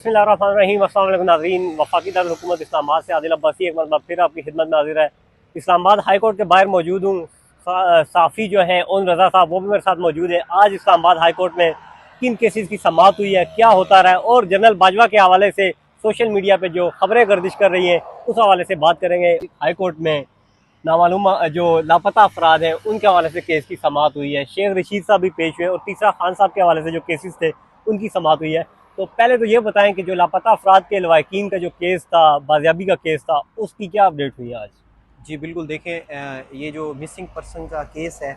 बिस्मिल्लाहिर्रहमानिर्रहीम। अस्सलाम वालेकुम नाज़रीन। वफाकी दारुल हुकूमत इस्लामाबाद से आदिल अब्बासी एक मरतबा फिर आपकी खिदमत में हाजिर है। इस्लामाबाद हाई कोर्ट के बाहर मौजूद हूँ। साफ़ी जो हैं उन रज़ा साहब वो भी मेरे साथ मौजूद हैं। आज इस्लामाबाद हाई कोर्ट में किन केसेस की समाअत हुई है, क्या होता रहा है और जनरल बाजवा के हवाले से सोशल मीडिया पर जो खबरें गर्दिश कर रही हैं उस हवाले से बात करेंगे। हाई कोर्ट में नामालूम जो लापता अफराद हैं उनके हवाले से केस की समाअत हुई है। शेख रशीद साहब भी पेश हुए और तीसरा खान साहब के हवाले से जो केसेस थे उनकी समाअत हुई है। तो पहले तो ये बताएं कि जो लापता अफराद के लवाकिन का जो केस था, बाजियाबी का केस था, उसकी क्या अपडेट हुई है आज? जी बिल्कुल, देखें ये जो मिसिंग पर्सन का केस है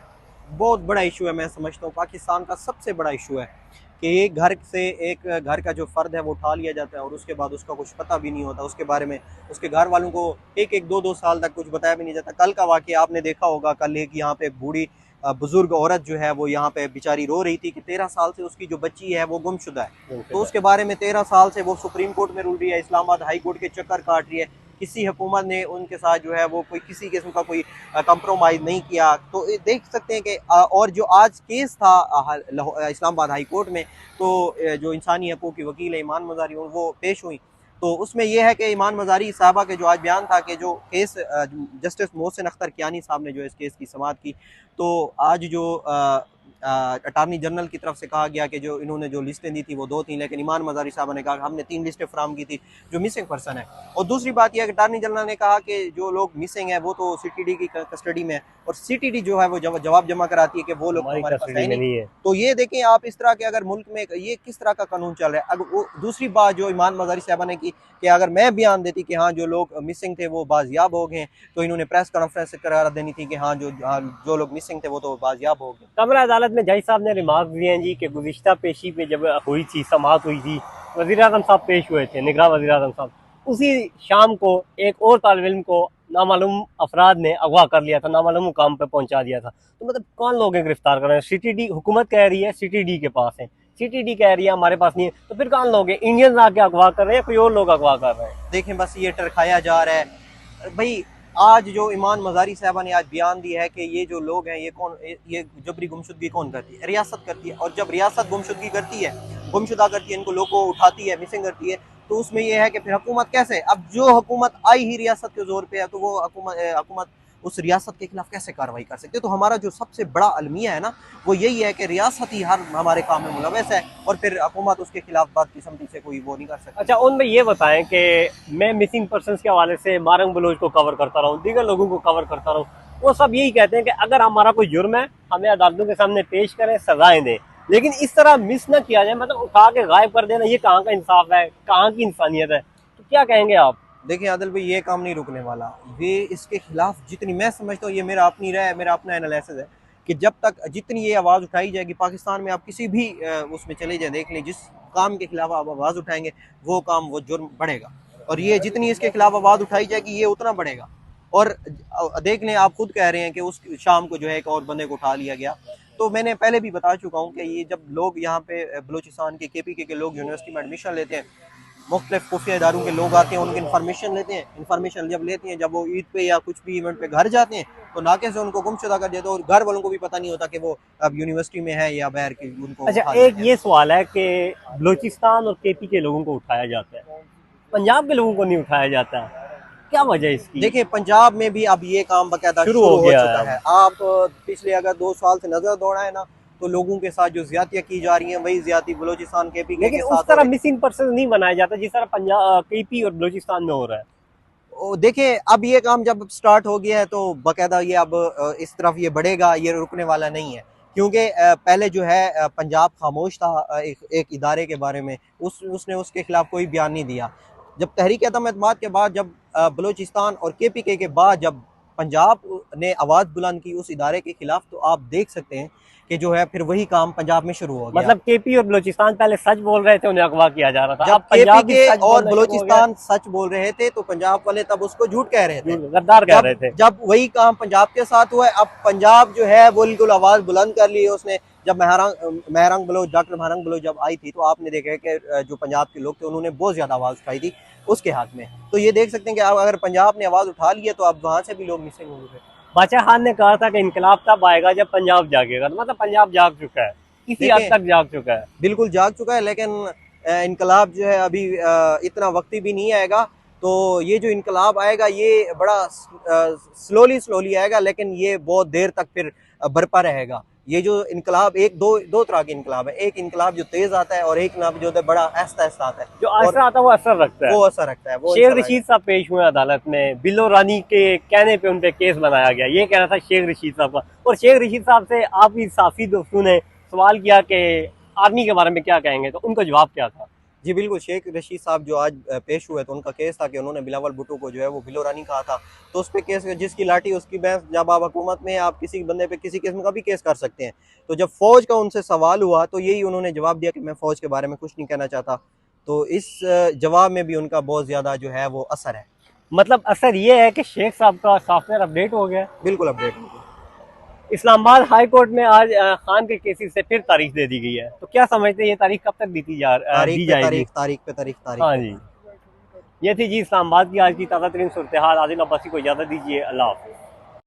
बहुत बड़ा इशू है। मैं समझता हूँ पाकिस्तान का सबसे बड़ा इशू है कि एक घर से एक घर का जो फ़र्द है वो उठा लिया जाता है और उसके बाद उसका कुछ पता भी नहीं होता। उसके बारे में उसके घर वालों को एक एक दो दो साल तक कुछ बताया भी नहीं जाता। कल का वाक़या आपने देखा होगा, कल एक यहाँ पे एक बूढ़ी बुज़ुर्ग औरत जो है वो यहाँ पे बेचारी रो रही थी कि 13 साल से उसकी जो बच्ची है वो गुमशुदा है। तो उसके बारे में 13 साल से वो सुप्रीम कोर्ट में रुल रही है, इस्लामाबाद हाई कोर्ट के चक्कर काट रही है। किसी हुकूमत ने उनके साथ जो है वो कोई किसी किस्म का कोई कंप्रोमाइज़ नहीं किया। तो देख सकते हैं कि और जो आज केस था इस्लामाबाद हाई कोर्ट में, तो जो इंसानी हकूक़ की वकील है ईमान मज़ारी वो पेश हुई। तो उसमें यह है कि ईमान मज़ारी साहबा के जो आज बयान था कि जो केस जस्टिस मोहसिन अख्तर कियानी साहब ने जो इस केस की समाअत की, तो आज जो अटारनी जनरल की तरफ से कहा गया कि जो इन्होंने जो लिस्टें दी थी वो 2 थी, लेकिन ईमान मज़ारी साहब ने कहा कि हमने 3 लिस्टें फराहम की थी जो मिसिंग पर्सन है। और दूसरी बात यह है कि अटारनी जनरल ने कहा कि जो लोग मिसिंग है वो तो सीटीडी की कस्टडी में है और सीटीडी जो है वो जवाब जमा कराती है कि वो लोग हमारे पास है नहीं है। तो ये देखें आप, इस तरह के अगर मुल्क में ये किस तरह का कानून चल रहा है। अगर वो दूसरी बात जो ईमान मज़ारी साहबा ने की कि अगर मैं बयान देती कि हाँ जो लोग मिसिंग थे वो बाजियाब हो गए, तो इन्होंने प्रेस कॉन्फ्रेंस करार देनी थी कि हाँ जो लोग मिसिंग थे वो तो बाजियाब हो गए। कमरा अदालत में जज साहब ने रिमार्क दिए हैं जी कि गुज़िश्ता पेशी में जब हुई थी, समाअत हुई थी, वज़ीर आज़म साहब पेश हुए थे, निगरान वज़ीर आज़म साहब। उसी शाम को एक और तालिब इल्म को नामालूम अफराद ने अगवा कर लिया था, नामालूम मुकाम पर पहुंचा दिया था। तो मतलब कौन लोग हैं गिरफ्तार कर रहे हैं? सीटीडी हुकूमत कह रही है सीटीडी के पास है, सीटीडी कह रही है हमारे पास नहीं है। तो फिर कौन लोग हैं? इंडियंस आके अगवा कर रहे हैं, कोई और लोग अगवा कर रहे हैं? देखें बस ये टरखाया जा रहा है भाई। आज जो ईमान मज़ारी साहबा ने आज बयान दिया है कि ये जो लोग हैं ये जबरी गुमशुदगी कौन करती है? रियासत करती है। और जब रियासत गुमशुदगी करती है, गुमशुदा करती है, इनको लोगों को उठाती है, मिसिंग करती है, तो उसमें यह है कि फिर हुकूमत कैसे, अब जो हुकूमत आई ही रियासत के जोर पे है, तो वो हुकूमत उस रियासत के खिलाफ कैसे कार्रवाई कर सकते? तो हमारा जो सबसे बड़ा अलमिया है ना, वो यही है कि रियासत ही हर हमारे काम में मुलव्वस है और फिर हुकूमत उसके खिलाफ बात किस्मती से कोई वो नहीं कर सकती। अच्छा, उनमें ये बताएं कि मैं मिसिंग पर्सनस के हवाले से मारंग बलोच को कवर करता रहूं, दीगर लोगों को कवर करता रहूं, वो सब यही कहते हैं कि अगर हमारा कोई जुर्म है हमें अदालतों के सामने पेश करें, सजाएं दें, लेकिन इस तरह मिस ना किया जाए। मतलब उठा के गायब कर देना, ये कहाँ का इंसाफ है, कहाँ की इंसानियत है? तो क्या कहेंगे आप? देखिए आदिल भाई, ये काम नहीं रुकने वाला। ये इसके खिलाफ जितनी, मैं समझता हूँ, ये मेरा अपनी राय है, मेरा अपना एनालिसिस है कि जब तक जितनी ये आवाज़ उठाई जाएगी पाकिस्तान में, आप किसी भी उसमें चले जाए देख लें, जिस काम के खिलाफ आप आवाज़ उठाएंगे वो काम वो जुर्म बढ़ेगा। और ये जितनी इसके खिलाफ आवाज़ उठाई जाएगी ये उतना बढ़ेगा। और देख लें, आप खुद कह रहे हैं कि उस शाम को जो है एक और बंदे को उठा लिया गया। तो मैंने पहले भी बता चुका हूँ कि ये जब लोग यहाँ पे बलूचिस्तान के KPK के लोग यूनिवर्सिटी में एडमिशन लेते हैं, मुख्तलिफ खुफिया इदारों के लोग आते हैं, उनकी इन्फॉर्मेशन लेते हैं। इन्फॉर्मेशन जब लेते हैं, जब वो ईद पे या कुछ भी इवेंट पे घर जाते हैं, तो नाके से उनको गुमशुदा कर देते हैं और घर वालों को भी पता नहीं होता कि वो अब यूनिवर्सिटी में है या बाहर के, उनको अच्छा, उठा एक लेते हैं। ये सवाल है कि बलूचिस्तान और KP के लोगों को उठाया जाता है, पंजाब के लोगों को नहीं उठाया जाता, क्या वजह है इसकी? देखिए पंजाब में भी अब ये काम बाकायदा शुरू शुरू हो हो गया चुका है। है। आप पिछले अगर 2 साल से नजर दौड़ाए ना, तो लोगों के साथ जो ज्यादतियाँ की जा रही हैं वही ज्यादती बलूचिस्तान KPK लेकिन के उस साथ हो तरह रही है। मिसिंग पर्सन नहीं बनाया जाता जिस तरह पंजाब, KP और बलूचिस्तान में हो रहा है। देखिए अब ये काम जब स्टार्ट हो गया है तो बाकायदा ये अब इस तरफ ये बढ़ेगा, ये रुकने वाला नहीं है। क्योंकि पहले जो है पंजाब खामोश था एक इदारे के बारे में, उसने उसके खिलाफ कोई बयान नहीं दिया। जब तहरीक अदम एतमाद के बाद, जब बलूचिस्तान और KPK के बाद जब पंजाब ने आवाज़ बुलंद की उस इदारे के खिलाफ, तो आप देख सकते हैं कि जो है फिर वही काम पंजाब में शुरू हो गया। मतलब KP और बलूचिस्तान पहले सच बोल रहे थे, उन्हें अगवा किया जा रहा था, जब अब पंजाब भी KPK सच और बोलना शुरू हो गया है। बलूचिस्तान सच बोल रहे थे तो पंजाब वाले तब उसको झूठ कह रहे थे। गद्दार कह जब रहे थे। जब वही काम पंजाब के साथ हुआ है, अब पंजाब जो है वो बिल्कुल आवाज़ बुलंद कर ली है उसने। जब महरंग बलोच, डॉक्टर महरंग बलोच जब आई थी, तो आपने देखा कि जो पंजाब के लोग थे उन्होंने बहुत ज़्यादा आवाज़ उठाई थी उसके हाथ में। तो ये देख सकते हैं कि अगर पंजाब ने आवाज़ उठा ली है तो अब वहाँ से भी लोग मिसिंग होंगे। बादशाह खान ने कहा था कि इनकलाब तब आएगा जब पंजाब जागेगा, तो मतलब पंजाब जाग चुका है, इसी हद देखें तक जाग चुका है। बिल्कुल जाग चुका है, लेकिन इनकलाब जो है अभी इतना वक्ती भी नहीं आएगा। तो ये जो इनकलाब आएगा ये बड़ा स्लोली आएगा, लेकिन ये बहुत देर तक फिर बरपा रहेगा। ये जो इनकलाब दो तरह के इनकलाब है, एक इनकलाब जो तेज आता है और एक इनकलाब जो है बड़ा आहिस्ता आहिस्ता आता है। जो असर आता है वो असर रखता है, वो असर रखता है। वो शेख रशीद साहब पेश हुए अदालत में, बिल्लो रानी के कहने पे उन पे केस बनाया गया, ये कहना था शेख रशीद साहब का। और शेख रशीद साहब से आप ही साफी दोस्तों ने सवाल किया कि आर्मी के बारे में क्या कहेंगे, तो उनका जवाब क्या था? जी बिल्कुल, शेख रशीद साहब जो आज पेश हुए तो उनका केस था कि उन्होंने बिलावल भुट्टो को जो है वो बिलो रानी कहा था। तो उस पर केस, जिसकी लाठी उसकी भैंस, जब आप हुकूमत में आप किसी बंदे पे किसी किस्म का भी केस कर सकते हैं। तो जब फौज का उनसे सवाल हुआ तो यही उन्होंने जवाब दिया कि मैं फौज के बारे में कुछ नहीं कहना चाहता। तो इस जवाब में भी उनका बहुत ज़्यादा जो है वो असर है। मतलब असर ये है कि शेख साहब का सॉफ्टवेयर अपडेट हो गया। बिल्कुल अपडेट हो गया। इस्लामाबाद हाई कोर्ट में आज खान के केसेस से फिर तारीख दे दी गई है, तो क्या समझते हैं ये तारीख कब तक दी जाएगी? तारीख हाँ जी, ये थी जी इस्लामाबाद की आज की ताज़ा तरीन सूरत हाल। आदिल अब्बासी को इजाज़त दीजिए, अल्लाह हाफ़िज़।